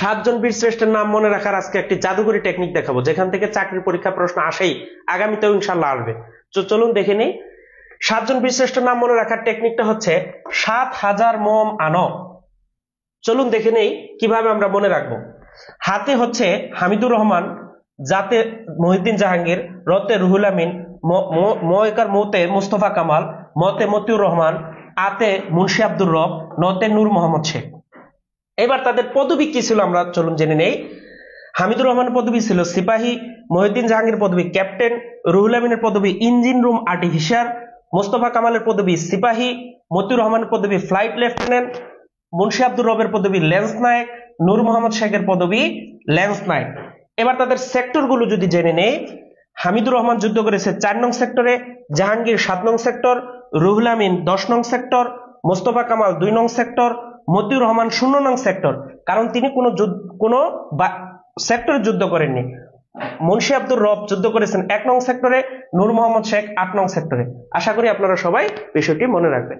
সাতজন বীর শ্রেষ্ঠের নাম মনে রাখার আজকে একটি জাদুকরী টেকনিক দেখাবো, যেখান থেকে চাকরির পরীক্ষা প্রশ্ন আসেই, আগামীতেও ইনশাল্লাহ আসবে। তো চলুন দেখে নিই। সাতজন বীর শ্রেষ্ঠের নাম মনে রাখার টেকনিকটা হচ্ছে 7000 মোম আনো। চলুন দেখে নেই কিভাবে আমরা মনে রাখবো। হাতে হচ্ছে হামিদুর রহমান, জাতে মহিউদ্দিন জাহাঙ্গীর, রতে রুহুল আমিন, ময়কার মৌতে মুস্তফা কামাল, মতে মতিউর রহমান, আতে মুন্সি আব্দুর রব, নতে নূর মোহাম্মদ শেখ। এবার তাদের পদবি কি ছিল আমরা চলুন জেনে নেই। হামিদুর রহমানের পদবি ছিল সিপাহী, মহিউদ্দিন জাহাঙ্গীর পদবি ক্যাপ্টেন, রুহুল আমিনের পদবি ইঞ্জিন রুম আর্টিফিশিয়ার, মোস্তফা কামালের পদবি সিপাহী, মতিউর রহমানের পদবি ফ্লাইট লেফটেন্যান্ট, মুন্সি আব্দুর রবের পদবি লেন্স নায়ক, নূর মোহাম্মদ শেখের পদবি লেন্স নায়ক। এবার তাদের সেক্টর গুলো যদি জেনে নেই। হামিদুর রহমান যুদ্ধ করেছে 4 নং সেক্টরে, জাহাঙ্গীর 7 নং সেক্টর, রুহুল আমিন 10 নং সেক্টর, মোস্তফা কামাল 2 নং সেক্টর, মতিউর রহমান 0 নং সেক্টর, কারণ তিনি কোনো সেক্টরে যুদ্ধ করেননি। মুন্সি আব্দুর রব যুদ্ধ করেছেন 1 নং সেক্টরে, নূর মোহাম্মদ শেখ 8 নং সেক্টরে। আশা করি আপনারা সবাই বিষয়টি মনে রাখবেন।